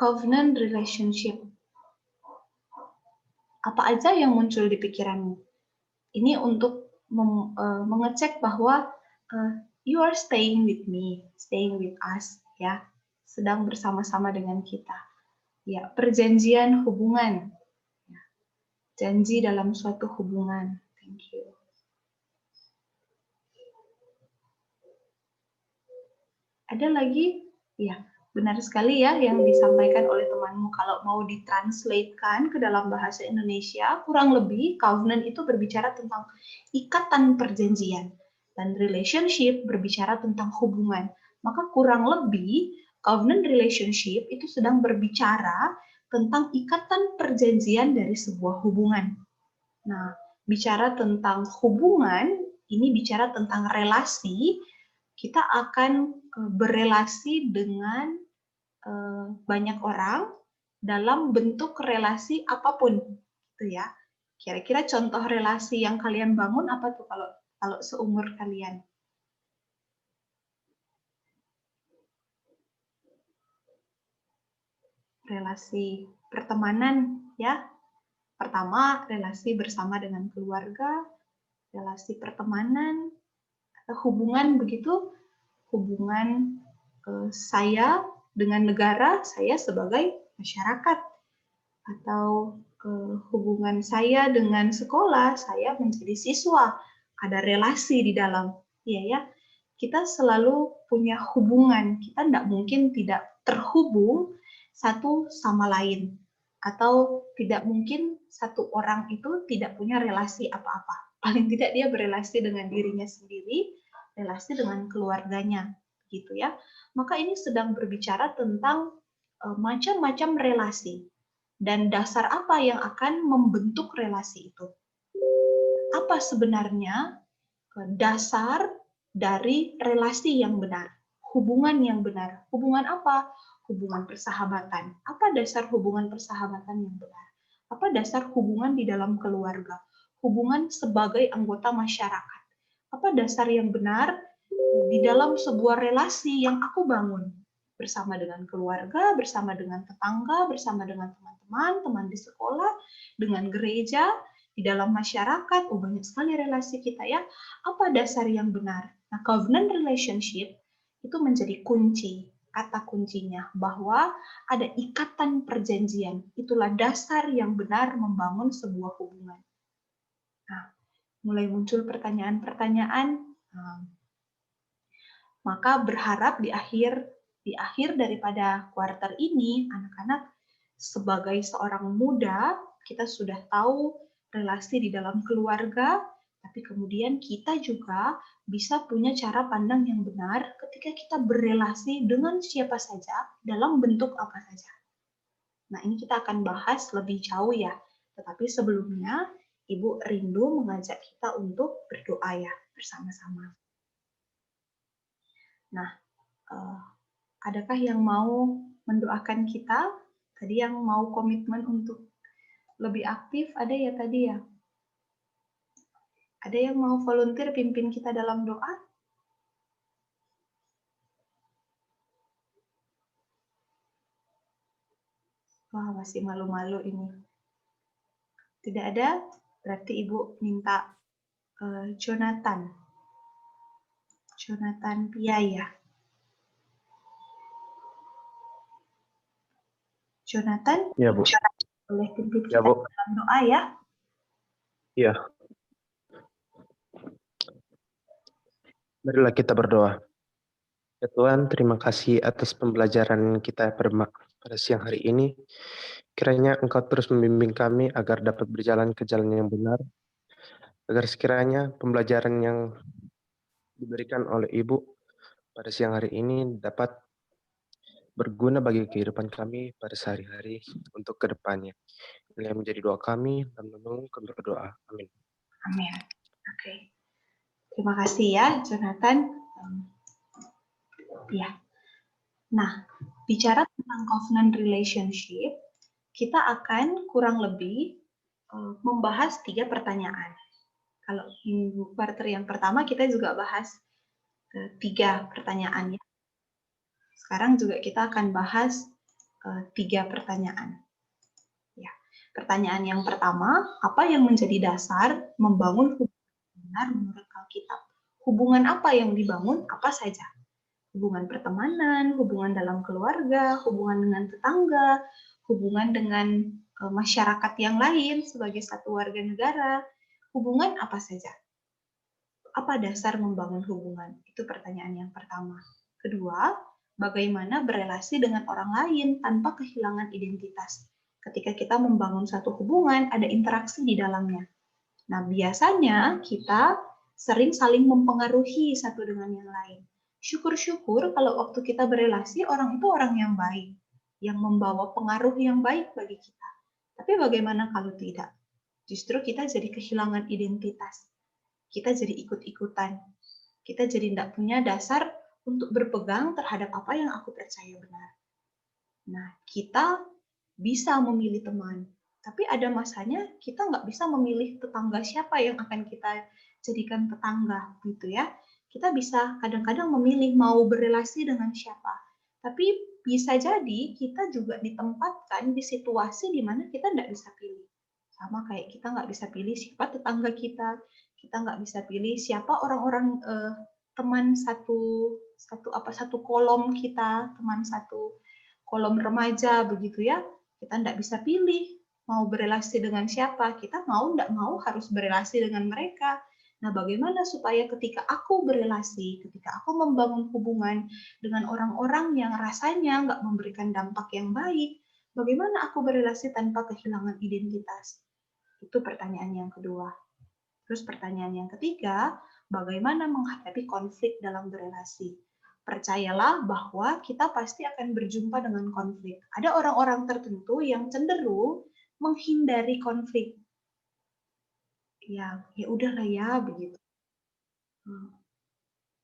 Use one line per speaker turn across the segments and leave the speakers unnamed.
covenant relationship. Apa aja yang muncul di pikiranmu? Ini untuk mengecek bahwa you are staying with me, staying with us, ya, sedang bersama-sama dengan kita. Ya, perjanjian hubungan, ya. Janji dalam suatu hubungan. Thank you. Ada lagi? Ya, benar sekali ya yang disampaikan oleh temanmu. Kalau mau ditranslatekan ke dalam bahasa Indonesia, kurang lebih covenant itu berbicara tentang ikatan perjanjian dan relationship berbicara tentang hubungan. Maka kurang lebih covenant relationship itu sedang berbicara tentang ikatan perjanjian dari sebuah hubungan. Nah, bicara tentang hubungan, ini bicara tentang relasi. Kita akan berelasi dengan banyak orang dalam bentuk relasi apapun, gitu ya. Kira-kira contoh relasi yang kalian bangun apa tuh kalau seumur kalian? Relasi pertemanan, ya. Pertama, relasi bersama dengan keluarga, relasi pertemanan, atau hubungan begitu, hubungan saya dengan negara, saya sebagai masyarakat, atau hubungan saya dengan sekolah, saya menjadi siswa, ada relasi di dalam, ya. Kita selalu punya hubungan, kita tidak mungkin tidak terhubung satu sama lain, atau tidak mungkin satu orang itu tidak punya relasi apa-apa. Paling tidak dia berelasi dengan dirinya sendiri, relasi dengan keluarganya, gitu ya. Maka ini sedang berbicara tentang macam-macam relasi dan dasar apa yang akan membentuk relasi itu. Apa sebenarnya dasar dari relasi yang benar, hubungan yang benar? Hubungan apa? Hubungan persahabatan. Apa dasar hubungan persahabatan yang benar? Apa dasar hubungan di dalam keluarga? Hubungan sebagai anggota masyarakat. Apa dasar yang benar di dalam sebuah relasi yang aku bangun bersama dengan keluarga, bersama dengan tetangga, bersama dengan teman-teman, teman di sekolah, dengan gereja, di dalam masyarakat. Oh, banyak sekali relasi kita ya. Apa dasar yang benar? Nah, covenant relationship itu menjadi kunci, kata kuncinya, bahwa ada ikatan perjanjian. Itulah dasar yang benar membangun sebuah hubungan. Nah, mulai muncul pertanyaan-pertanyaan. Maka berharap di akhir daripada kuarter ini, anak-anak sebagai seorang muda, kita sudah tahu relasi di dalam keluarga, tapi kemudian kita juga bisa punya cara pandang yang benar ketika kita berelasi dengan siapa saja, dalam bentuk apa saja. Nah, ini kita akan bahas lebih jauh ya. Tetapi sebelumnya, Ibu rindu mengajak kita untuk berdoa ya, bersama-sama. Nah, adakah yang mau mendoakan kita? Tadi yang mau komitmen untuk lebih aktif, ada ya tadi ya? Ada yang mau volunteer pimpin kita dalam doa? Wah, masih malu-malu ini. Tidak ada? Berarti Ibu minta Jonathan. Jonathan Piaya. Jonathan?
Ya, Bu.
Boleh pimpin
Ya,
kita
Bu.
dalam doa ya?
Iya. Marilah kita berdoa. Ya Tuhan, terima kasih atas pembelajaran kita pada siang hari ini. Kiranya Engkau terus membimbing kami agar dapat berjalan ke jalan yang benar, agar sekiranya pembelajaran yang diberikan oleh Ibu pada siang hari ini dapat berguna bagi kehidupan kami pada sehari-hari untuk ke depannya. Ini yang menjadi doa kami dan menolong kami berdoa. Amin.
Amin. Oke. Terima kasih ya, Jonathan. Ya. Nah, bicara tentang covenant relationship, kita akan kurang lebih membahas 3 pertanyaan. Kalau minggu quarter yang pertama kita juga bahas 3 pertanyaan ya. Sekarang juga kita akan bahas 3 pertanyaan. Ya. Pertanyaan yang pertama, apa yang menjadi dasar membangun hubungan benar menurut Alkitab? Hubungan apa yang dibangun? Apa saja? Hubungan pertemanan, hubungan dalam keluarga, hubungan dengan tetangga, hubungan dengan masyarakat yang lain sebagai satu warga negara, hubungan apa saja. Apa dasar membangun hubungan? Itu pertanyaan yang pertama. Kedua, bagaimana berelasi dengan orang lain tanpa kehilangan identitas. Ketika kita membangun satu hubungan, ada interaksi di dalamnya. Nah, biasanya kita sering saling mempengaruhi satu dengan yang lain. Syukur-syukur kalau waktu kita berelasi, orang itu orang yang baik, yang membawa pengaruh yang baik bagi kita. Tapi bagaimana kalau tidak? Justru kita jadi kehilangan identitas. Kita jadi ikut-ikutan. Kita jadi tidak punya dasar untuk berpegang terhadap apa yang aku percaya benar. Nah, kita bisa memilih teman, tapi ada masanya kita nggak bisa memilih tetangga siapa yang akan kita jadikan tetangga, gitu ya. Kita bisa kadang-kadang memilih mau berelasi dengan siapa, tapi bisa jadi kita juga ditempatkan di situasi di mana kita nggak bisa pilih. Sama kayak kita nggak bisa pilih siapa tetangga kita nggak bisa pilih siapa orang-orang teman satu kolom kita, teman satu kolom remaja begitu ya. Kita nggak bisa pilih mau berelasi dengan siapa. Kita mau nggak mau harus berelasi dengan mereka. Nah, bagaimana supaya ketika aku berelasi, ketika aku membangun hubungan dengan orang-orang yang rasanya nggak memberikan dampak yang baik, bagaimana aku berelasi tanpa kehilangan identitas? Itu pertanyaan yang kedua. Terus pertanyaan yang ketiga, bagaimana menghadapi konflik dalam berelasi? Percayalah bahwa kita pasti akan berjumpa dengan konflik. Ada orang-orang tertentu yang cenderung menghindari konflik. Ya udahlah ya begitu.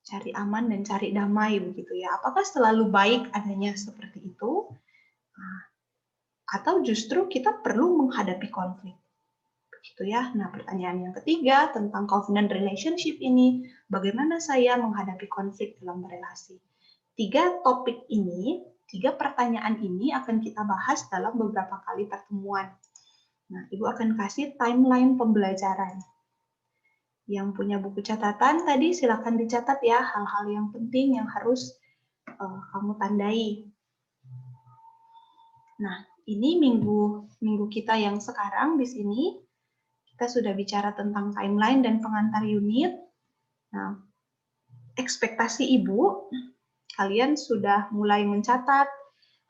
Cari aman dan cari damai begitu ya. Apakah selalu baik adanya seperti itu? Atau justru kita perlu menghadapi konflik? Begitu ya. Nah, pertanyaan yang ketiga tentang covenant relationship ini, bagaimana saya menghadapi konflik dalam relasi? 3 topik ini, 3 pertanyaan ini akan kita bahas dalam beberapa kali pertemuan. Nah, Ibu akan kasih timeline pembelajaran. Yang punya buku catatan tadi silakan dicatat ya hal-hal yang penting yang harus kamu tandai. Nah, ini minggu kita yang sekarang di sini. Kita sudah bicara tentang timeline dan pengantar unit. Nah, ekspektasi Ibu, kalian sudah mulai mencatat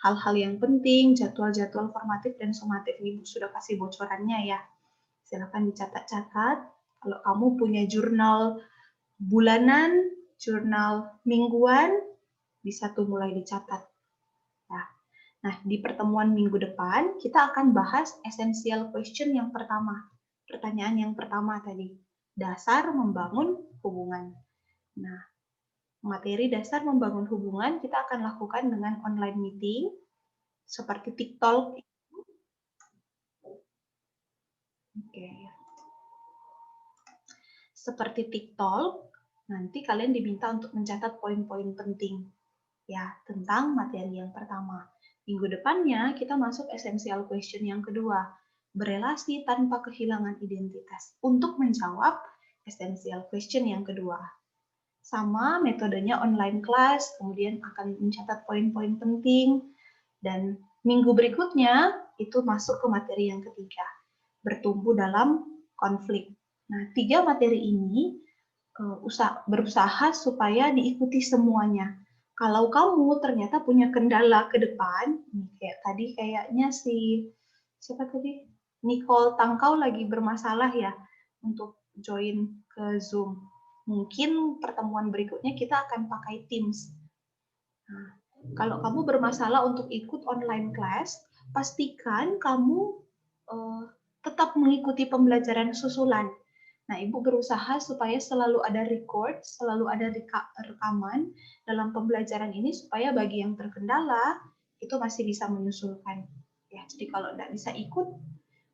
hal-hal yang penting, jadwal-jadwal formatif dan sumatif. Ibu sudah kasih bocorannya ya. Silakan dicatat-catat. Kalau kamu punya jurnal bulanan, jurnal mingguan, bisa tuh mulai dicatat. Nah, di pertemuan minggu depan, kita akan bahas essential question yang pertama. Pertanyaan yang pertama tadi, dasar membangun hubungan. Nah, materi dasar membangun hubungan kita akan lakukan dengan online meeting, seperti TikTok. Oke. Seperti TikTok, nanti kalian diminta untuk mencatat poin-poin penting ya tentang materi yang pertama. Minggu depannya kita masuk essential question yang kedua, berelasi tanpa kehilangan identitas untuk menjawab essential question yang kedua. Sama metodenya online class, kemudian akan mencatat poin-poin penting, dan minggu berikutnya itu masuk ke materi yang ketiga, bertumbuh dalam konflik. Nah, 3 materi ini berusaha supaya diikuti semuanya. Kalau kamu ternyata punya kendala ke depan, kayak tadi kayaknya siapa tadi? Nicole Tangkau lagi bermasalah ya untuk join ke Zoom. Mungkin pertemuan berikutnya kita akan pakai Teams. Nah, kalau kamu bermasalah untuk ikut online class, pastikan kamu tetap mengikuti pembelajaran susulan. Nah, Ibu berusaha supaya selalu ada record, selalu ada rekaman dalam pembelajaran ini supaya bagi yang terkendala itu masih bisa menyusulkan. Ya, jadi kalau tidak bisa ikut,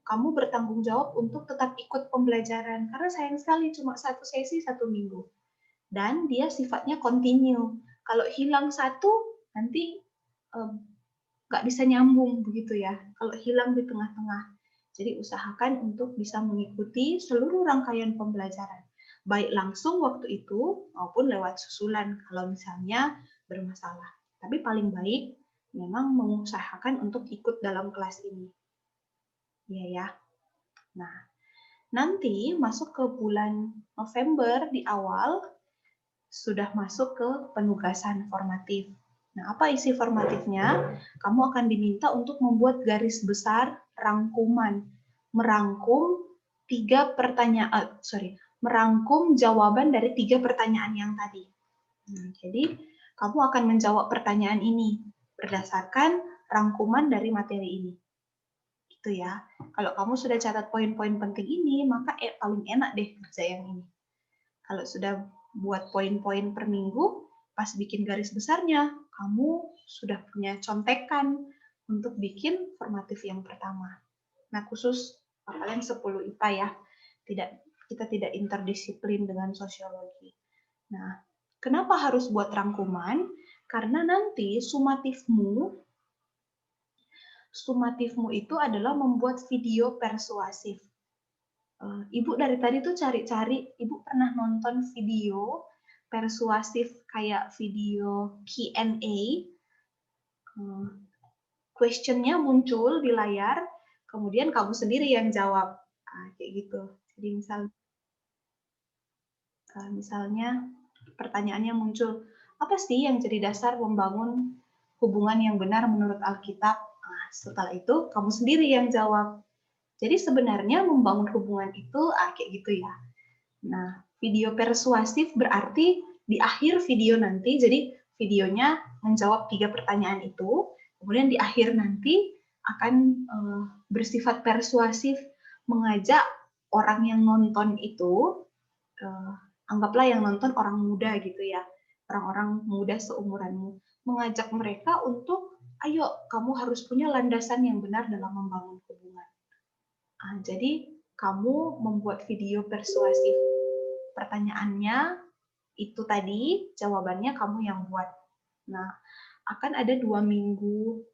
kamu bertanggung jawab untuk tetap ikut pembelajaran karena sayang sekali cuma 1 sesi 1 minggu. Dan dia sifatnya continue. Kalau hilang satu, nanti nggak bisa nyambung begitu ya, kalau hilang di tengah-tengah. Jadi usahakan untuk bisa mengikuti seluruh rangkaian pembelajaran, baik langsung waktu itu maupun lewat susulan kalau misalnya bermasalah. Tapi paling baik memang mengusahakan untuk ikut dalam kelas ini. Iya ya. Nah, nanti masuk ke bulan November di awal sudah masuk ke penugasan formatif. Nah, apa isi formatifnya? Kamu akan diminta untuk membuat garis besar rangkuman, merangkum merangkum jawaban dari 3 pertanyaan yang tadi. Jadi, kamu akan menjawab pertanyaan ini berdasarkan rangkuman dari materi ini. Gitu ya. Kalau kamu sudah catat poin-poin penting ini, maka paling enak deh kerja yang ini. Kalau sudah buat poin-poin per minggu, pas bikin garis besarnya, kamu sudah punya contekan untuk bikin formatif yang pertama. Nah, khusus kalian 10 IPA ya, kita tidak interdisiplin dengan sosiologi. Nah, kenapa harus buat rangkuman? Karena nanti sumatifmu itu adalah membuat video persuasif. Ibu dari tadi tuh cari-cari, Ibu pernah nonton video persuasif kayak video Q&A, question-nya muncul di layar, kemudian kamu sendiri yang jawab, kayak gitu. Jadi misalnya pertanyaannya muncul, apa sih yang jadi dasar membangun hubungan yang benar menurut Alkitab? Nah, setelah itu kamu sendiri yang jawab. Jadi sebenarnya membangun hubungan itu kayak gitu ya. Nah, video persuasif berarti di akhir video nanti, jadi videonya menjawab 3 pertanyaan itu, kemudian di akhir nanti akan bersifat persuasif, mengajak orang yang nonton itu, anggaplah yang nonton orang muda gitu ya, orang-orang muda seumuranmu, mengajak mereka untuk, ayo kamu harus punya landasan yang benar dalam membangun hubungan. Jadi kamu membuat video persuasif. Pertanyaannya itu tadi, jawabannya kamu yang buat. Nah, akan ada 2 minggu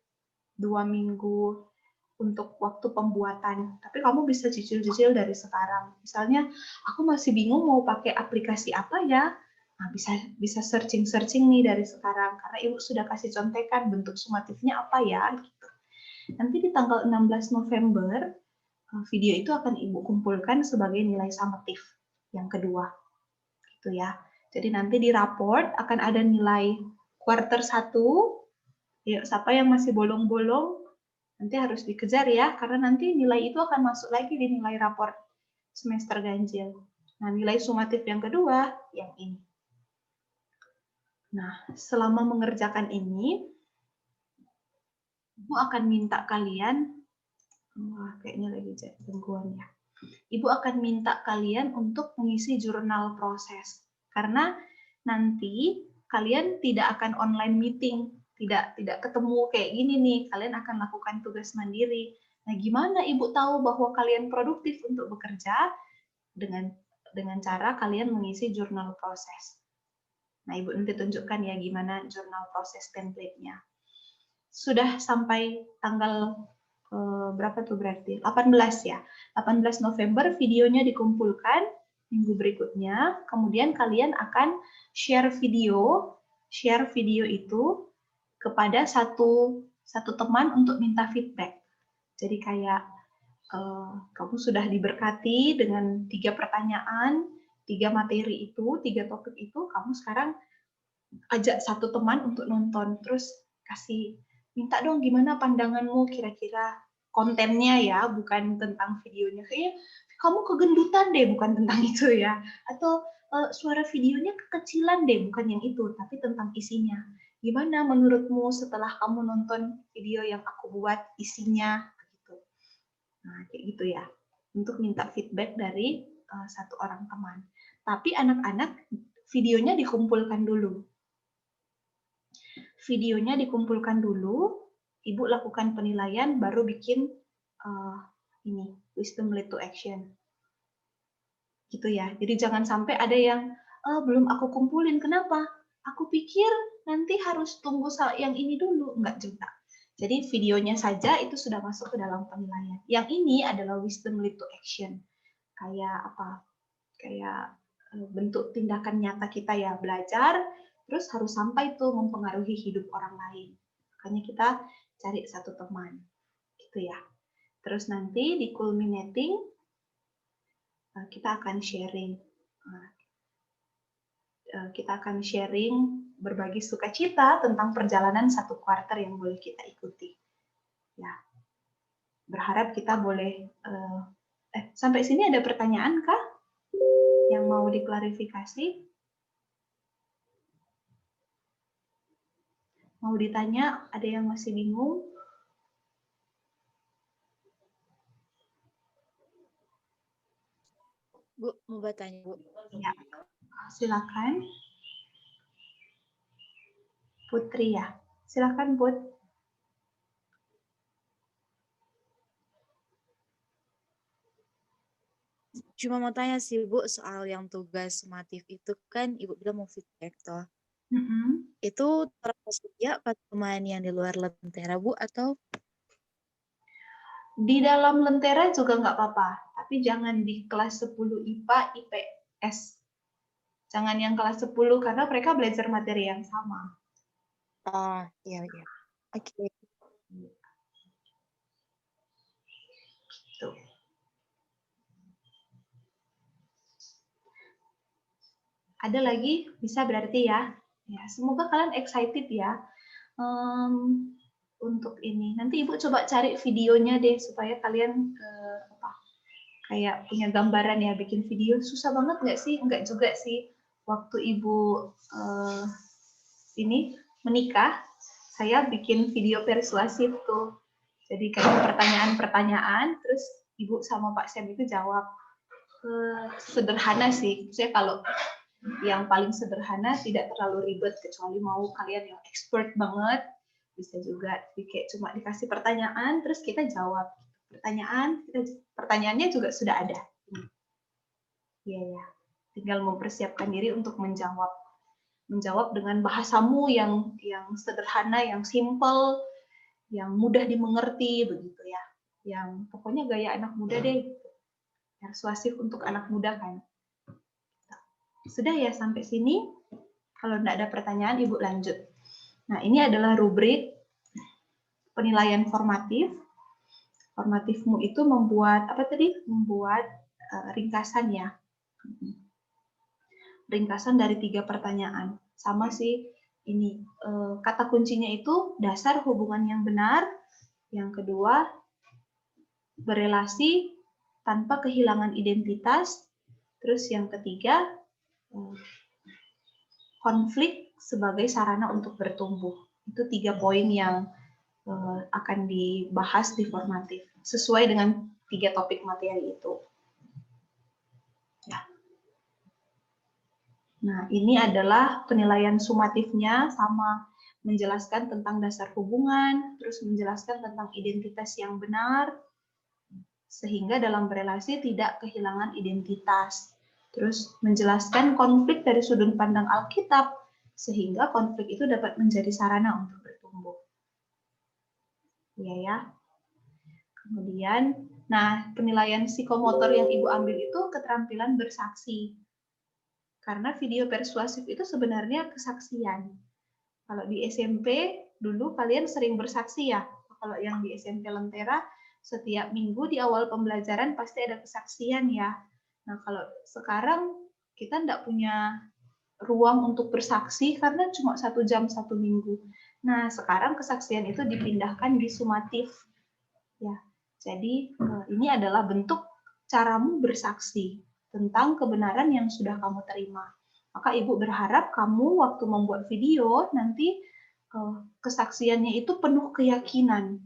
untuk waktu pembuatan. Tapi kamu bisa cicil-cicil dari sekarang. Misalnya, aku masih bingung mau pakai aplikasi apa ya. Nah, bisa searching nih dari sekarang karena Ibu sudah kasih contekan bentuk sumatifnya apa ya gitu. Nanti di tanggal 16 November video itu akan Ibu kumpulkan sebagai nilai summatif yang kedua. Gitu ya. Jadi nanti di raport akan ada nilai quarter 1. Yuk, siapa yang masih bolong-bolong nanti harus dikejar ya, karena nanti nilai itu akan masuk lagi di nilai raport semester ganjil. Nah, nilai sumatif yang kedua yang ini. Nah, selama mengerjakan ini, Ibu akan minta kalian, kayaknya lagi gangguan ya. Ibu akan minta kalian untuk mengisi jurnal proses. Karena nanti kalian tidak akan online meeting, tidak ketemu kayak gini nih, kalian akan lakukan tugas mandiri. Nah, gimana Ibu tahu bahwa kalian produktif untuk bekerja? Dengan cara kalian mengisi jurnal proses. Nah, Ibu nanti tunjukkan ya gimana jurnal proses template-nya. Sudah sampai tanggal berapa tuh berarti? 18 ya. 18 November videonya dikumpulkan minggu berikutnya. Kemudian kalian akan share video itu kepada satu teman untuk minta feedback. Jadi kayak kamu sudah diberkati dengan 3 pertanyaan, 3 materi itu, 3 topik itu, kamu sekarang ajak satu teman untuk nonton, terus minta dong gimana pandanganmu kira-kira kontennya ya, bukan tentang videonya. Kayaknya kamu kegendutan deh, bukan tentang itu ya. Atau suara videonya kekecilan deh, bukan yang itu, tapi tentang isinya. Gimana menurutmu setelah kamu nonton video yang aku buat isinya? Gitu. Nah, kayak gitu ya. Untuk minta feedback dari satu orang teman. Tapi anak-anak videonya dikumpulkan dulu. Videonya dikumpulkan dulu, Ibu lakukan penilaian, baru bikin ini, wisdom lead to action. Gitu ya. Jadi jangan sampai ada yang, belum aku kumpulin, kenapa? Aku pikir nanti harus tunggu yang ini dulu. Enggak juga. Jadi videonya saja itu sudah masuk ke dalam penilaian. Yang ini adalah wisdom lead to action. Kayak apa? Kayak bentuk tindakan nyata kita ya, belajar, terus harus sampai tuh mempengaruhi hidup orang lain. Makanya kita cari satu teman, gitu ya. Terus nanti di culminating kita akan sharing. Kita akan sharing berbagi sukacita tentang perjalanan 1 kuartal yang boleh kita ikuti. Ya, berharap kita boleh. Sampai sini ada pertanyaan kah yang mau diklarifikasi? Mau ditanya? Ada yang masih bingung?
Bu, mau bertanya, Bu.
Ya, silakan. Putri ya, silakan Put.
Cuma mau tanya sih, Bu, soal yang tugas sumatif itu kan Ibu bilang mau feedback toh. Itu termasuk ya teman yang di luar Lentera, Bu, atau?
Di dalam Lentera juga nggak apa-apa, tapi jangan di kelas 10 IPA, IPS. Jangan yang kelas 10 karena mereka belajar materi yang sama.
Oh, iya, iya. Oke.
Tuh. Ada lagi? Bisa berarti ya. Ya, semoga kalian excited ya untuk ini. Nanti Ibu coba cari videonya deh supaya kalian kayak punya gambaran ya. Bikin video susah banget nggak sih? Nggak juga sih. Waktu Ibu ini menikah, saya bikin video persuasif tuh. Jadi kayak pertanyaan-pertanyaan, terus Ibu sama Pak Sam itu jawab. Sederhana sih. Saya kalau yang paling sederhana tidak terlalu ribet, kecuali mau kalian yang expert banget, bisa juga. Jadi kayak cuma dikasih pertanyaan, terus kita jawab. Pertanyaannya juga sudah ada. Iya ya. Tinggal mempersiapkan diri untuk menjawab. Menjawab dengan bahasamu yang sederhana, yang simple, yang mudah dimengerti begitu ya. Yang pokoknya gaya anak muda deh. Persuasif untuk anak muda kan. Sudah ya sampai sini? Kalau tidak ada pertanyaan, Ibu lanjut. Nah, ini adalah rubrik penilaian formatif. Formatifmu itu membuat apa tadi? Membuat ringkasan ya. Ringkasan dari 3 pertanyaan. Sama sih ini kata kuncinya itu dasar hubungan yang benar. Yang kedua, berelasi tanpa kehilangan identitas. Terus yang ketiga, konflik sebagai sarana untuk bertumbuh. Itu 3 poin yang akan dibahas di formatif sesuai dengan 3 topik materi itu. Ya. Nah, ini adalah penilaian sumatifnya, sama menjelaskan tentang dasar hubungan, terus menjelaskan tentang identitas yang benar, sehingga dalam berelasi tidak kehilangan identitas. Terus menjelaskan konflik dari sudut pandang Alkitab, sehingga konflik itu dapat menjadi sarana untuk bertumbuh. Iya ya. Kemudian, nah penilaian psikomotor yang Ibu ambil itu keterampilan bersaksi. Karena video persuasif itu sebenarnya kesaksian. Kalau di SMP, dulu kalian sering bersaksi ya. Kalau yang di SMP Lentera, setiap minggu di awal pembelajaran pasti ada kesaksian ya. Nah, kalau sekarang kita tidak punya ruang untuk bersaksi karena cuma 1 jam 1 minggu. Nah, sekarang kesaksian itu dipindahkan di sumatif. Ya, jadi ini adalah bentuk caramu bersaksi tentang kebenaran yang sudah kamu terima. Maka Ibu berharap kamu waktu membuat video nanti kesaksiannya itu penuh keyakinan.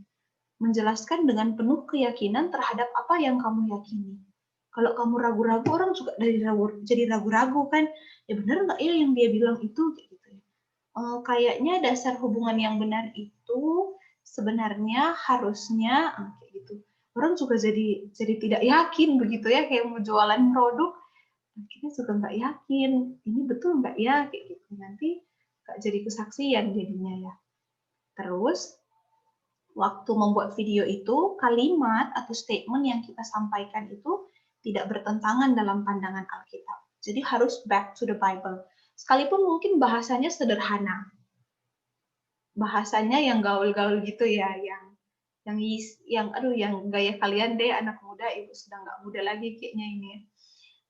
Menjelaskan dengan penuh keyakinan terhadap apa yang kamu yakini. Kalau kamu ragu-ragu, orang juga jadi ragu-ragu kan. Ya benar nggak ya yang dia bilang itu? Gitu. Kayaknya dasar hubungan yang benar itu sebenarnya harusnya kayak gitu. Orang juga jadi tidak yakin begitu ya, kayak mau jualan produk akhirnya juga nggak yakin ini betul nggak ya kayak gitu, nanti nggak jadi kesaksian jadinya ya. Terus waktu membuat video itu, kalimat atau statement yang kita sampaikan itu tidak bertentangan dalam pandangan Alkitab. Jadi harus back to the Bible. Sekalipun mungkin bahasanya sederhana. Bahasanya yang gaul-gaul gitu ya, yang gaya kalian deh anak muda, ibu sudah nggak muda lagi kayaknya ini.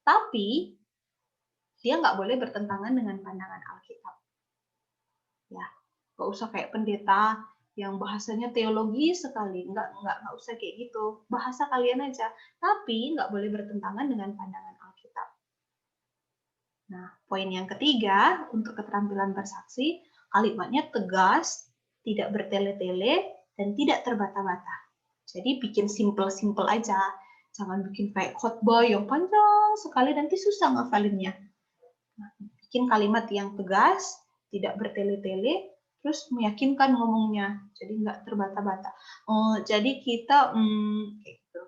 Tapi dia nggak boleh bertentangan dengan pandangan Alkitab. Ya, nggak usah kayak pendeta yang bahasanya teologi sekali, nggak usah kayak gitu. Bahasa kalian aja, tapi nggak boleh bertentangan dengan pandangan Alkitab. Nah, poin yang ketiga untuk keterampilan bersaksi, kalimatnya tegas, tidak bertele-tele, dan tidak terbata-bata. Jadi bikin simple-simple aja, jangan bikin kayak khotbah yang panjang sekali, nanti susah ngafalinnya. Nah, bikin kalimat yang tegas, tidak bertele-tele, terus meyakinkan ngomongnya, jadi nggak terbata-bata. Jadi kita gitu.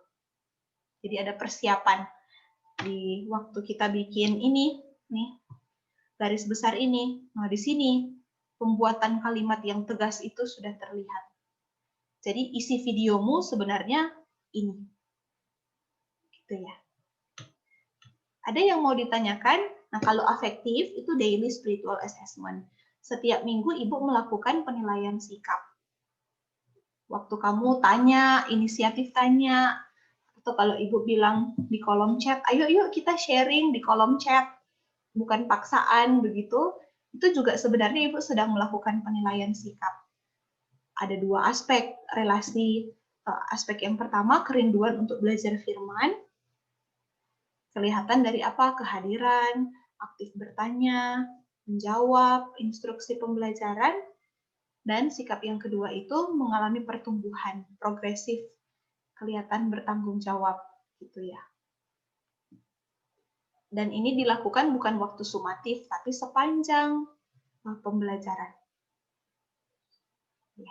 Jadi ada persiapan di waktu kita bikin ini, nih garis besar ini. Nah di sini pembuatan kalimat yang tegas itu sudah terlihat. Jadi isi videomu sebenarnya ini, gitu ya. Ada yang mau ditanyakan? Nah kalau afektif itu daily spiritual assessment. Setiap minggu ibu melakukan penilaian sikap. Waktu kamu tanya, inisiatif tanya, atau kalau ibu bilang di kolom chat, ayo yuk kita sharing di kolom chat, bukan paksaan begitu, itu juga sebenarnya ibu sedang melakukan penilaian sikap. Ada dua aspek relasi. Aspek yang pertama, kerinduan untuk belajar firman, kelihatan dari apa? Kehadiran, aktif bertanya, menjawab, instruksi pembelajaran, dan sikap yang kedua itu mengalami pertumbuhan progresif, kelihatan bertanggung jawab, gitu ya. Dan ini dilakukan bukan waktu sumatif, tapi sepanjang pembelajaran. Ya.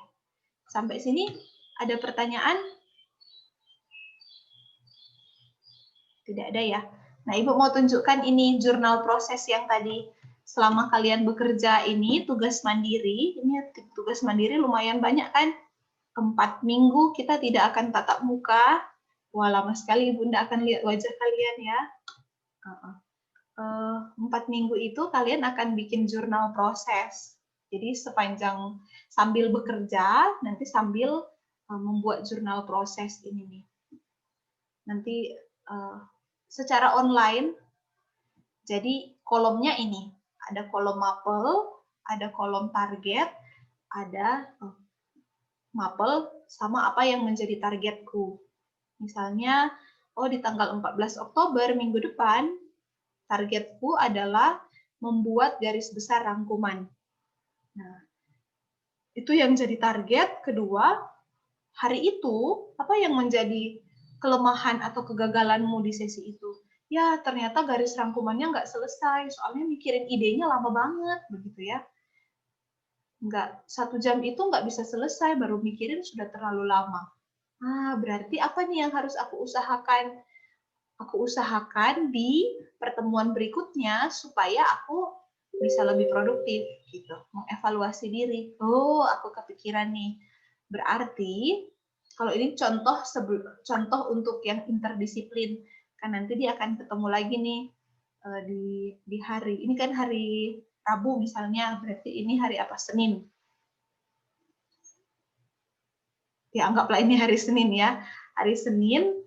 Sampai sini ada pertanyaan? Tidak ada ya. Nah, Ibu mau tunjukkan ini jurnal proses yang tadi selama kalian bekerja ini, tugas mandiri. Ini tugas mandiri lumayan banyak kan? 4 minggu kita tidak akan tatap muka. Wah, lama sekali Bunda akan lihat wajah kalian ya. 4 minggu itu kalian akan bikin jurnal proses. Jadi sepanjang sambil bekerja, nanti sambil membuat jurnal proses ini nih. Nanti secara online, jadi kolomnya ini. Ada kolom mapel, ada kolom target, ada mapel sama apa yang menjadi targetku. Misalnya, di tanggal 14 Oktober minggu depan, targetku adalah membuat garis besar rangkuman. Nah, itu yang jadi target. Kedua, hari itu, apa yang menjadi kelemahan atau kegagalanmu di sesi itu? Ya, ternyata garis rangkumannya nggak selesai, soalnya mikirin idenya lama banget, begitu ya. Nggak, 1 jam itu nggak bisa selesai, baru mikirin sudah terlalu lama. Berarti apa nih yang harus aku usahakan? Aku usahakan di pertemuan berikutnya supaya aku bisa lebih produktif, gitu. Mengevaluasi diri. Aku kepikiran nih. Berarti kalau ini contoh untuk yang interdisiplin, kan nanti dia akan ketemu lagi nih di hari. Ini kan hari Rabu misalnya, berarti ini hari apa? Senin. Ya anggaplah ini hari Senin ya. Hari Senin.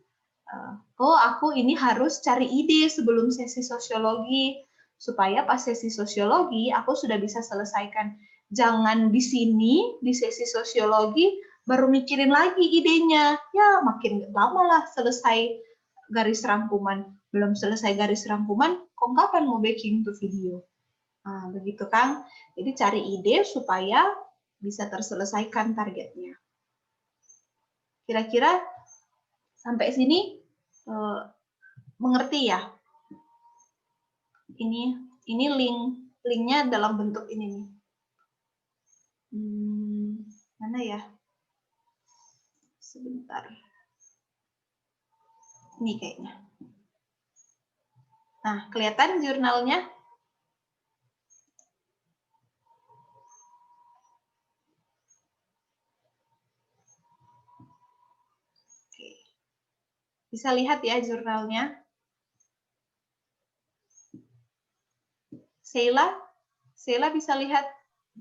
Aku ini harus cari ide sebelum sesi sosiologi, supaya pas sesi sosiologi aku sudah bisa selesaikan. Jangan di sini, di sesi sosiologi, baru mikirin lagi idenya. Ya, makin lama lah selesai garis rangkuman. Belum selesai garis rangkuman, kok kapan mau baking tuh video? Begitu Kang. Jadi cari ide supaya bisa terselesaikan targetnya. Kira-kira sampai sini mengerti ya? Ini linknya dalam bentuk ini nih. Mana ya? Sebentar. Ini kayaknya. Nah, kelihatan jurnalnya? Bisa lihat ya jurnalnya. Sheila bisa lihat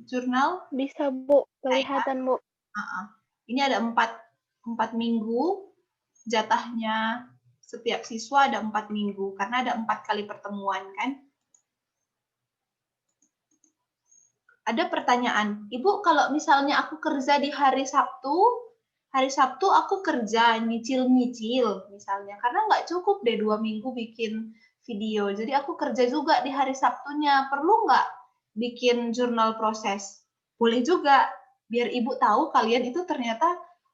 jurnal?
Bisa, Bu. Kelihatan, Bu.
Ini ada 4 minggu, jatahnya setiap siswa ada 4 minggu, karena ada 4 kali pertemuan, kan? Ada pertanyaan, Ibu, kalau misalnya aku kerja di hari Sabtu aku kerja nyicil-nyicil misalnya, karena nggak cukup deh 2 minggu bikin video, jadi aku kerja juga di hari Sabtunya, perlu nggak bikin jurnal proses? Boleh juga, biar Ibu tahu kalian itu ternyata,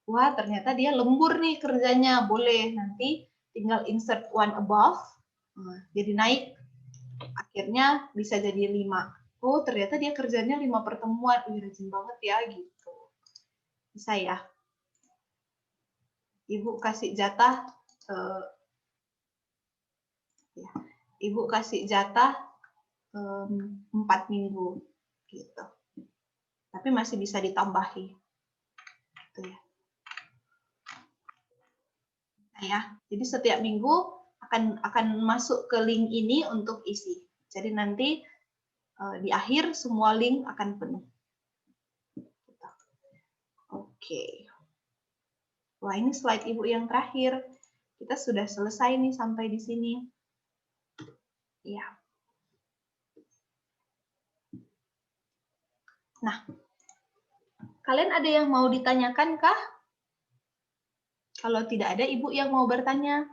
wah ternyata dia lembur nih kerjanya, boleh, nanti tinggal insert one above, jadi naik, akhirnya bisa jadi 5. Oh, ternyata dia kerjanya 5 pertemuan. Rajin banget ya, gitu. Bisa ya? Ibu kasih jatah, Ibu kasih jatah 4 minggu, gitu. Tapi masih bisa ditambahi. Gitu ya. Nah, ya. Jadi setiap minggu akan masuk ke link ini untuk isi. Jadi nanti di akhir semua link akan penuh. Oke. Wah, ini slide Ibu yang terakhir. Kita sudah selesai nih sampai di sini. Ya. Nah, kalian ada yang mau ditanyakan kah? Kalau tidak ada, Ibu yang mau bertanya.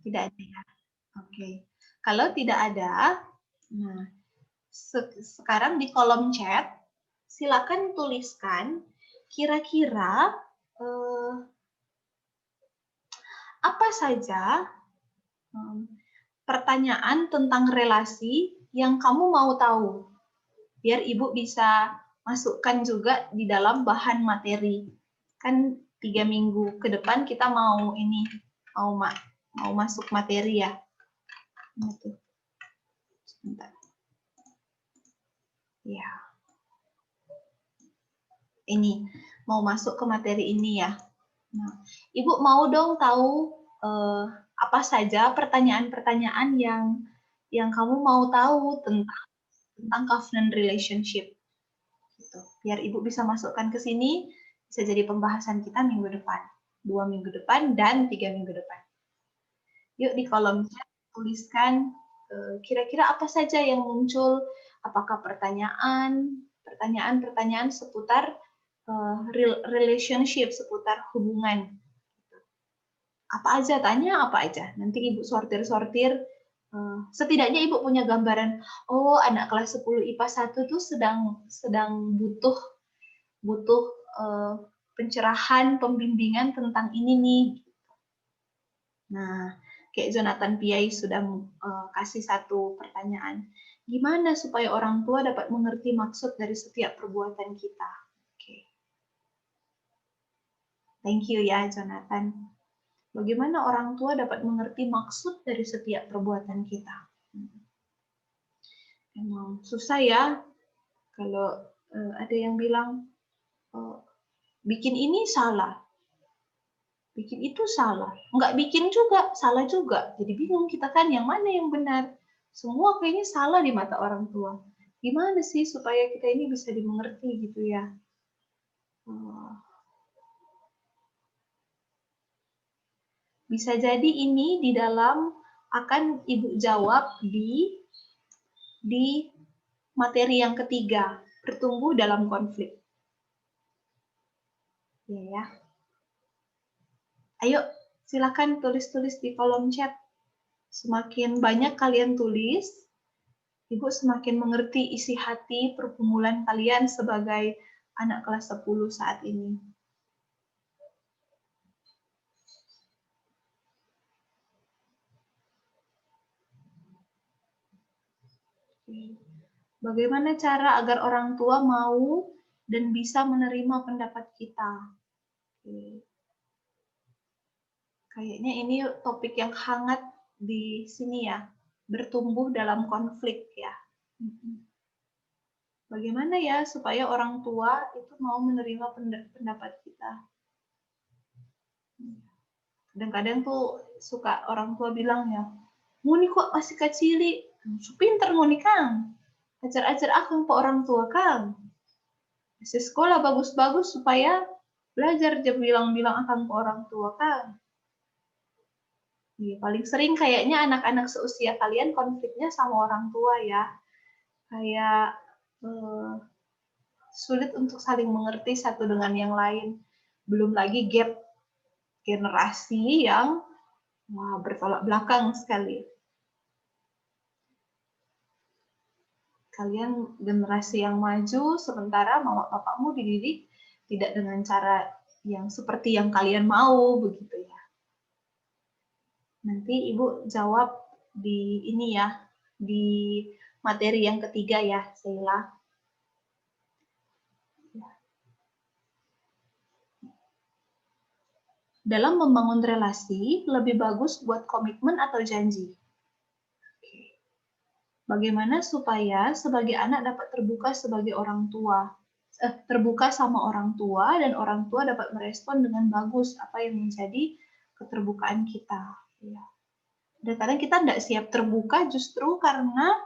Tidak ada ya? Oke. Kalau tidak ada, nah, sekarang di kolom chat, silakan tuliskan kira-kira apa saja pertanyaan tentang relasi yang kamu mau tahu. Biar Ibu bisa masukkan juga di dalam bahan materi. Kan 3 minggu ke depan kita mau masuk materi ya. Sebentar. Ya. Ini mau masuk ke materi ini ya. Nah, Ibu mau dong tahu apa saja pertanyaan-pertanyaan yang kamu mau tahu tentang covenant relationship. Gitu. Biar Ibu bisa masukkan ke sini, bisa jadi pembahasan kita minggu depan, 2 minggu depan, dan 3 minggu depan. Yuk di kolom chat tuliskan kira-kira apa saja yang muncul, apakah pertanyaan seputar relationship, seputar hubungan. Apa aja, tanya apa aja. Nanti Ibu sortir-sortir. Setidaknya Ibu punya gambaran, oh anak kelas 10 IPA 1 tuh sedang butuh pencerahan, pembimbingan tentang ini nih. Nah, kayak Jonathan Piai sudah kasih satu pertanyaan. Gimana supaya orang tua dapat mengerti maksud dari setiap perbuatan kita? Oke. Thank you ya, Jonathan. Bagaimana orang tua dapat mengerti maksud dari setiap perbuatan kita? Emang susah ya, kalau ada yang bilang, bikin ini salah, bikin itu salah, nggak bikin juga, salah juga. Jadi bingung kita kan, yang mana yang benar? Semua kayaknya salah di mata orang tua. Gimana sih supaya kita ini bisa dimengerti gitu ya? Bisa jadi ini di dalam akan Ibu jawab di materi yang ketiga, bertumbuh dalam konflik. Ya. Ayo, silakan tulis-tulis di kolom chat. Semakin banyak kalian tulis, Ibu semakin mengerti isi hati pergumulan kalian sebagai anak kelas 10 saat ini. Bagaimana cara agar orang tua mau dan bisa menerima pendapat kita? Kayaknya ini topik yang hangat di sini ya, bertumbuh dalam konflik ya. Bagaimana ya supaya orang tua itu mau menerima pendapat kita? Kadang-kadang tuh suka orang tua bilang ya, "Nguni kok masih kecili, pinter nguni Kang. Ajar-ajar akang pe orang tua Kang. Masih sekolah bagus-bagus supaya belajar dia bilang-bilang akang ke orang tua Kang." Iya, paling sering kayaknya anak-anak seusia kalian konfliknya sama orang tua ya. Kayak sulit untuk saling mengerti satu dengan yang lain. Belum lagi gap generasi yang bertolak belakang sekali. Kalian generasi yang maju, sementara mama bapakmu dididik tidak dengan cara yang seperti yang kalian mau, begitu ya. Nanti Ibu jawab di ini ya, di materi yang ketiga ya, Sheila. Dalam membangun relasi, lebih bagus buat komitmen atau janji? Bagaimana supaya sebagai anak dapat terbuka sebagai orang tua, terbuka sama orang tua, dan orang tua dapat merespon dengan bagus apa yang menjadi keterbukaan kita. Ya. Dan kadang kita tidak siap terbuka justru karena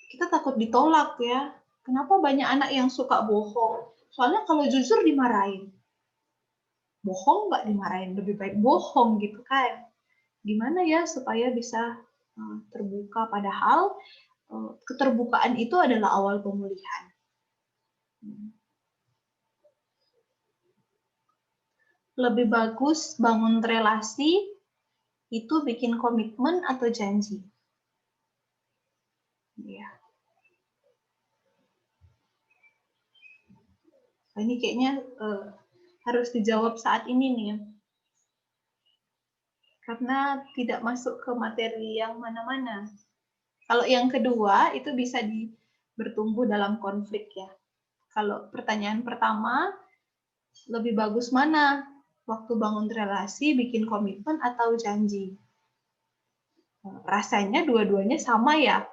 kita takut ditolak ya. Kenapa banyak anak yang suka bohong? Soalnya kalau jujur dimarahin. Bohong nggak dimarahin, lebih baik bohong gitu kan. Gimana ya supaya bisa terbuka, padahal keterbukaan itu adalah awal pemulihan. Lebih bagus bangun relasi itu bikin komitmen atau janji? Ya. Ini kayaknya harus dijawab saat ini nih. Karena tidak masuk ke materi yang mana-mana. Kalau yang kedua itu bisa bertumbuh dalam konflik ya. Kalau pertanyaan pertama, lebih bagus mana? Waktu bangun relasi, bikin komitmen atau janji? Rasanya dua-duanya sama ya.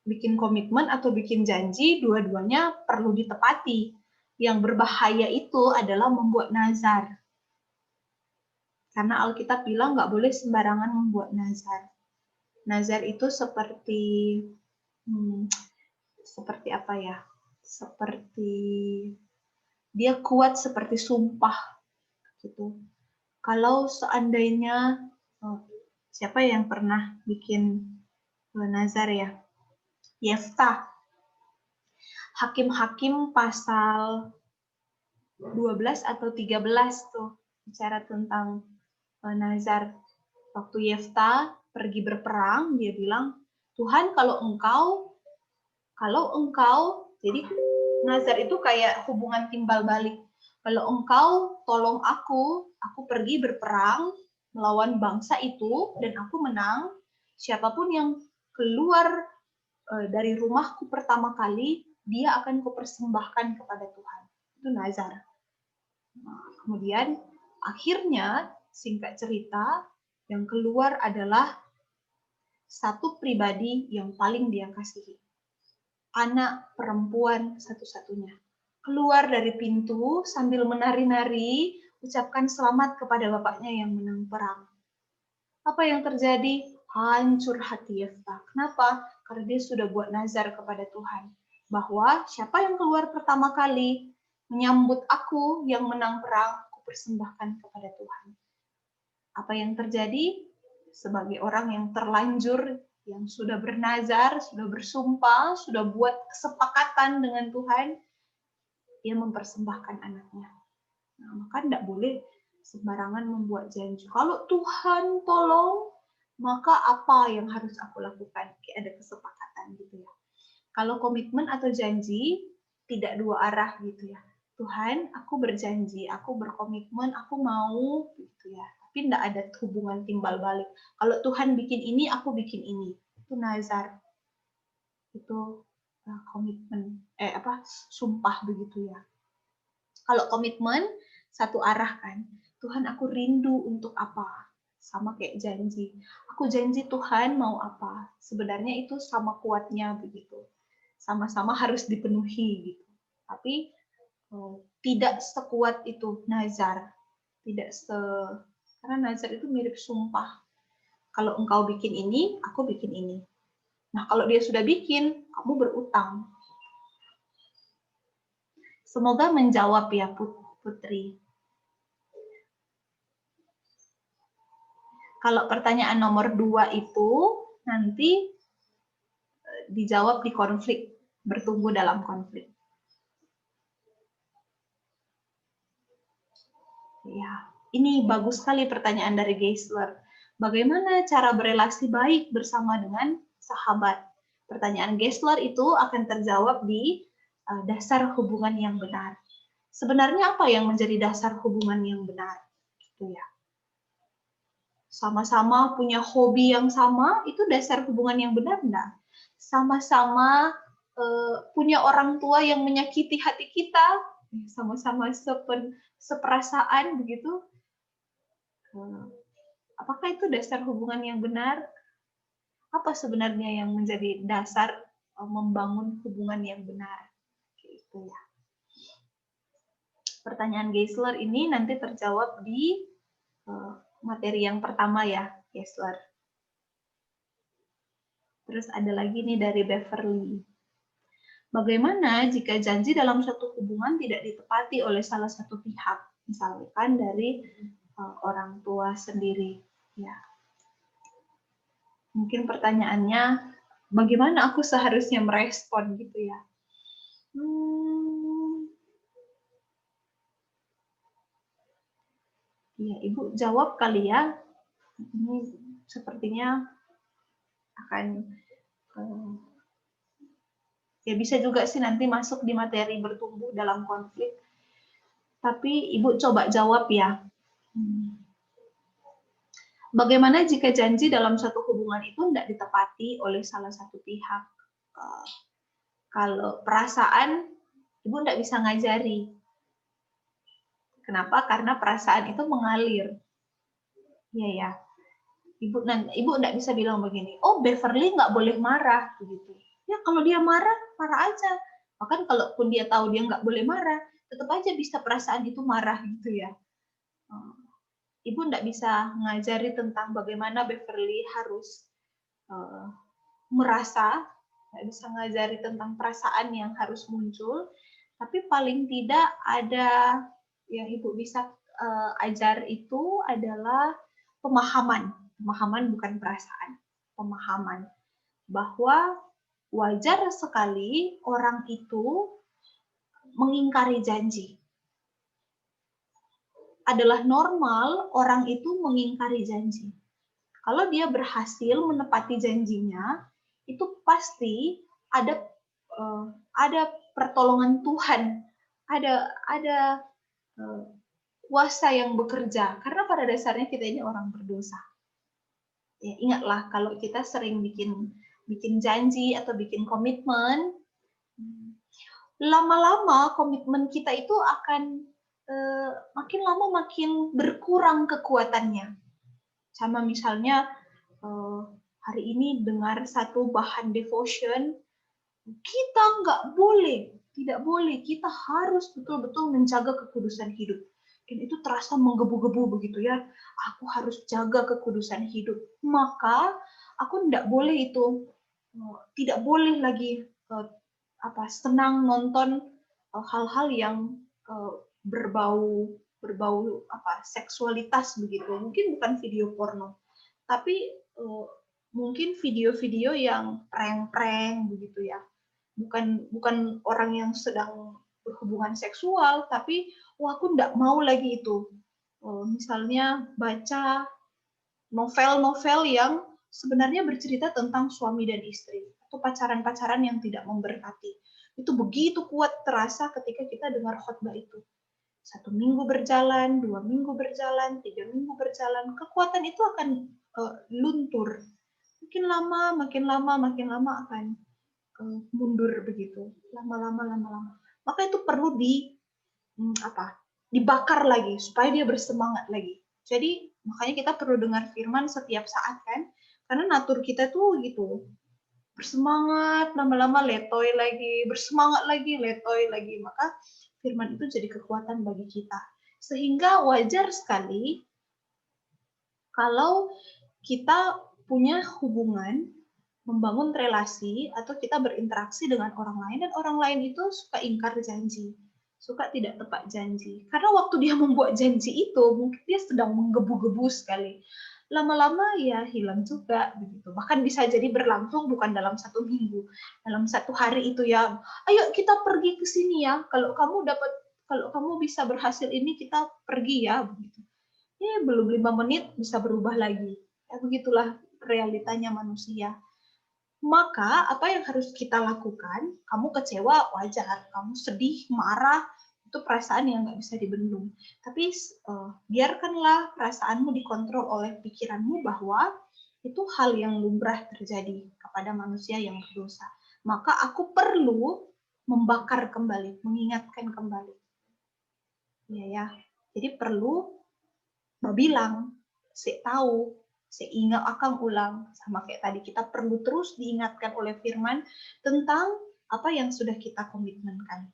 Bikin komitmen atau bikin janji, dua-duanya perlu ditepati. Yang berbahaya itu adalah membuat nazar. Karena Alkitab bilang nggak boleh sembarangan membuat nazar. Nazar itu seperti apa ya? Seperti dia kuat seperti sumpah gitu. Kalau seandainya siapa yang pernah bikin nazar ya? Yeftah. Hakim-hakim pasal 12 atau 13 tuh bicara tentang nazar. Waktu Yeftah pergi berperang, dia bilang, "Tuhan, kalau engkau, jadi nazar itu kayak hubungan timbal balik. Kalau engkau tolong aku pergi berperang melawan bangsa itu dan aku menang, siapapun yang keluar dari rumahku pertama kali, dia akan kupersembahkan kepada Tuhan." Itu nazar. Nah, kemudian akhirnya singkat cerita, yang keluar adalah satu pribadi yang paling dia kasihi. Anak perempuan satu-satunya. Keluar dari pintu sambil menari-nari, ucapkan selamat kepada bapaknya yang menang perang. Apa yang terjadi? Hancur hati Yeftah. Kenapa? Karena dia sudah buat nazar kepada Tuhan. Bahwa siapa yang keluar pertama kali menyambut aku yang menang perang, aku persembahkan kepada Tuhan. Apa yang terjadi? Sebagai orang yang terlanjur, yang sudah bernazar, sudah bersumpah, sudah buat kesepakatan dengan Tuhan, dia mempersembahkan anaknya. Nah, maka tidak boleh sembarangan membuat janji. Kalau Tuhan tolong, maka apa yang harus aku lakukan? Kayak ada kesepakatan gitu ya. Kalau komitmen atau janji, tidak dua arah gitu ya. Tuhan, aku berjanji, aku berkomitmen, aku mau gitu ya. Tapi tidak ada hubungan timbal balik. Kalau Tuhan bikin ini, aku bikin ini. Itu nazar. Itu komitmen, sumpah begitu ya. Kalau komitmen, satu arah kan. Tuhan, aku rindu untuk apa? sama kayak janji. Aku janji Tuhan mau apa. Sebenarnya itu sama kuatnya begitu. Sama-sama harus dipenuhi gitu. Tapi tidak sekuat itu nazar. Karena nazar itu mirip sumpah. Kalau engkau bikin ini, aku bikin ini. Nah, kalau dia sudah bikin, kamu berutang. Semoga menjawab ya, Putri. Kalau pertanyaan nomor 2 itu nanti dijawab di konflik, bertumbuh dalam konflik. Ya, ini bagus sekali pertanyaan dari Geisler. Bagaimana cara berelasi baik bersama dengan sahabat? Pertanyaan Geisler itu akan terjawab di dasar hubungan yang benar. Sebenarnya apa yang menjadi dasar hubungan yang benar? Gitu ya. Sama-sama punya hobi yang sama, itu dasar hubungan yang benar enggak? Sama-sama punya orang tua yang menyakiti hati kita, sama-sama seperasaan begitu. Apakah itu dasar hubungan yang benar? Apa sebenarnya yang menjadi dasar membangun hubungan yang benar? Gitu ya. Pertanyaan Geisler ini nanti terjawab di materi yang pertama ya, Geisler. Terus ada lagi nih dari Beverly. Bagaimana jika janji dalam suatu hubungan tidak ditepati oleh salah satu pihak, misalkan dari orang tua sendiri? Ya. Mungkin pertanyaannya, bagaimana aku seharusnya merespon gitu ya? Ya, Ibu jawab kali ya. Ini sepertinya akan ya bisa juga sih nanti masuk di materi bertumbuh dalam konflik. Tapi Ibu coba jawab ya. Bagaimana jika janji dalam satu hubungan itu tidak ditepati oleh salah satu pihak? Kalau perasaan, Ibu tidak bisa ngajari. Kenapa? Karena perasaan itu mengalir. Iya ya. Ibu tidak bisa bilang begini, oh Beverly nggak boleh marah, begitu. Ya kalau dia marah, marah aja. Bahkan kalaupun dia tahu dia nggak boleh marah, tetap aja bisa perasaan itu marah gitu ya. Ibu tidak bisa ngajari tentang bagaimana Beverly harus merasa, nggak bisa ngajari tentang perasaan yang harus muncul, tapi paling tidak ada yang Ibu bisa ajar itu adalah pemahaman bukan perasaan, pemahaman bahwa wajar sekali orang itu mengingkari janji. Adalah normal orang itu mengingkari janji. Kalau dia berhasil menepati janjinya, itu pasti ada pertolongan Tuhan, ada kuasa yang bekerja. Karena pada dasarnya kita ini orang berdosa. Ya, ingatlah kalau kita sering bikin janji atau bikin komitmen, lama-lama komitmen kita itu akan makin lama makin berkurang kekuatannya. Sama misalnya hari ini dengar satu bahan devotion, kita tidak boleh, kita harus betul-betul menjaga kekudusan hidup. Dan itu terasa menggebu-gebu begitu ya. Aku harus jaga kekudusan hidup. Maka aku tidak boleh lagi senang nonton hal-hal yang berbau seksualitas begitu. Mungkin bukan video porno, tapi mungkin video-video yang prank-prank begitu ya. Bukan orang yang sedang berhubungan seksual, tapi aku tidak mau lagi itu. Misalnya baca novel-novel yang sebenarnya bercerita tentang suami dan istri atau pacaran-pacaran yang tidak memberkati. Itu begitu kuat terasa ketika kita dengar khotbah itu. 1 minggu berjalan, 2 minggu berjalan, 3 minggu berjalan, kekuatan itu akan luntur. Makin lama akan mundur begitu. Lama-lama. Maka itu perlu dibakar lagi supaya dia bersemangat lagi. Jadi Makanya kita perlu dengar firman setiap saat kan, karena natur kita tuh gitu, bersemangat, lama-lama letoy lagi, bersemangat lagi, letoy lagi. Maka firman itu jadi kekuatan bagi kita. Sehingga wajar sekali kalau kita punya hubungan, membangun relasi, atau kita berinteraksi dengan orang lain, dan orang lain itu suka ingkar janji, suka tidak tepat janji. Karena waktu dia membuat janji itu, mungkin dia sedang menggebu-gebu sekali. Lama-lama ya hilang juga begitu. Bahkan bisa jadi berlangsung bukan dalam 1 minggu, dalam 1 hari itu ya. Ayo kita pergi ke sini ya. Kalau kamu bisa berhasil ini, kita pergi ya begitu. Belum 5 menit bisa berubah lagi. Ya begitulah realitanya manusia. Maka apa yang harus kita lakukan? Kamu kecewa wajar, kamu sedih, marah, itu perasaan yang nggak bisa dibendung. Tapi biarkanlah perasaanmu dikontrol oleh pikiranmu bahwa itu hal yang lumrah terjadi kepada manusia yang berdosa. Maka aku perlu membakar kembali, mengingatkan kembali. Ya. Jadi perlu bilang, saya tahu, saya ingat akan ulang. Sama kayak tadi, kita perlu terus diingatkan oleh firman tentang apa yang sudah kita komitmenkan.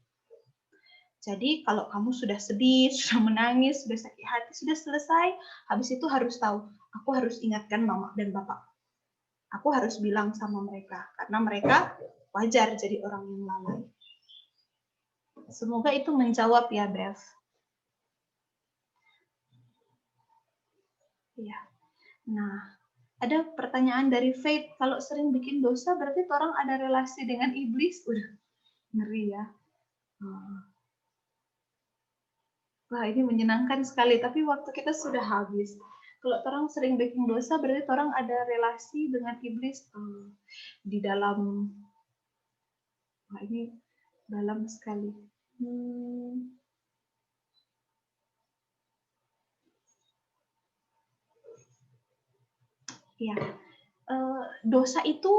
Jadi kalau kamu sudah sedih, sudah menangis, sudah sakit hati, sudah selesai, habis itu harus tahu, aku harus ingatkan mama dan bapak. Aku harus bilang sama mereka, karena mereka wajar jadi orang yang lalai. Semoga itu menjawab ya, Bev. Ya. Nah, ada pertanyaan dari Faith, kalau sering bikin dosa berarti orang ada relasi dengan iblis? Ngeri ya. Wah, ini menyenangkan sekali, tapi waktu kita sudah habis. Kalau orang sering bikin dosa berarti orang ada relasi dengan iblis di dalam. Wah, ini dalam sekali. Ya, dosa itu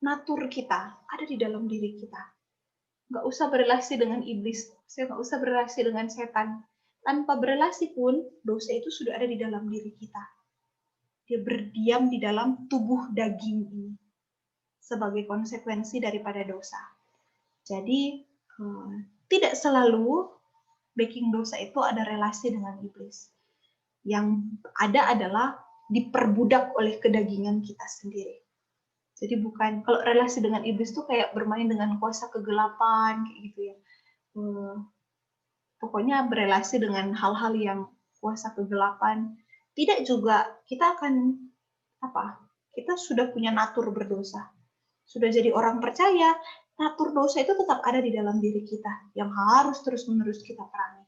natur kita, ada di dalam diri kita. Nggak usah berelasi dengan iblis, saya nggak usah berelasi dengan setan. Tanpa berelasi pun, dosa itu sudah ada di dalam diri kita. Dia berdiam di dalam tubuh daging ini sebagai konsekuensi daripada dosa. Jadi, tidak selalu baking dosa itu ada relasi dengan iblis. Yang ada adalah diperbudak oleh kedagingan kita sendiri. Jadi bukan, kalau relasi dengan iblis tuh kayak bermain dengan kuasa kegelapan, kayak gitu ya. Pokoknya berelasi dengan hal-hal yang kuasa kegelapan. Tidak juga, kita akan, kita sudah punya natur berdosa. Sudah jadi orang percaya, natur dosa itu tetap ada di dalam diri kita, yang harus terus-menerus kita perangi.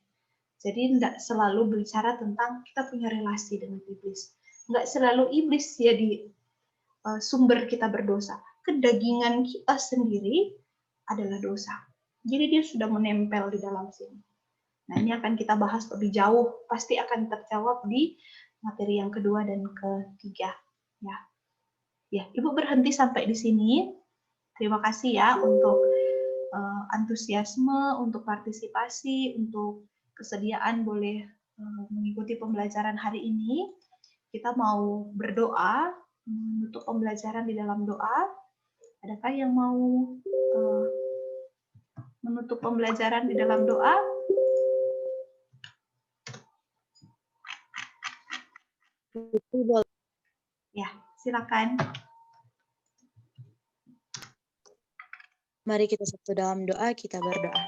Jadi tidak selalu bicara tentang kita punya relasi dengan iblis. Nggak selalu iblis jadi sumber kita berdosa. Kedagingan kita sendiri adalah dosa. Jadi dia sudah menempel di dalam sini. Nah, ini akan kita bahas lebih jauh. Pasti akan terjawab di materi yang kedua dan ketiga. Ya, Ibu berhenti sampai di sini. Terima kasih ya untuk antusiasme, untuk partisipasi, untuk kesediaan boleh mengikuti pembelajaran hari ini. Kita mau berdoa, menutup pembelajaran di dalam doa. Adakah yang mau menutup pembelajaran di dalam doa? Ya, silakan.
Mari kita satu dalam doa, kita berdoa.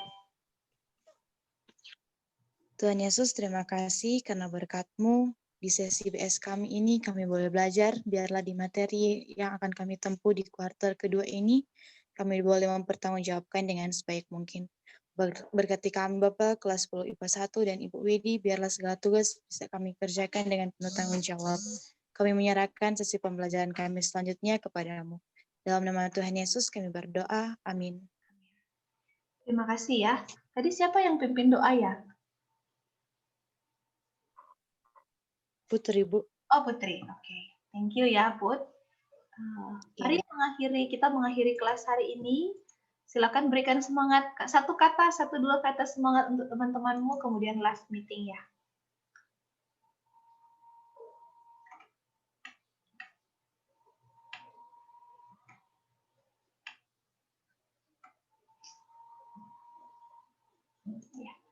Tuhan Yesus, terima kasih karena berkat-Mu di sesi BS kami ini kami boleh belajar. Biarlah di materi yang akan kami tempuh di kuartal kedua ini, kami boleh mempertanggungjawabkan dengan sebaik mungkin. Berkati kami Bapak, kelas 10 IPA 1 dan Ibu Widi, biarlah segala tugas bisa kami kerjakan dengan penuh tanggung jawab. Kami menyerahkan sesi pembelajaran kami selanjutnya kepada-Mu. Dalam nama Tuhan Yesus kami berdoa. Amin.
Terima kasih ya. Tadi siapa yang pimpin doa ya?
Putri, Bu.
Oh, Putri. Oke. Thank you ya, Put. Mari kita mengakhiri kelas hari ini. Silakan berikan semangat, 1 kata, 1-2 kata semangat untuk teman-temanmu, kemudian last meeting ya. Ya.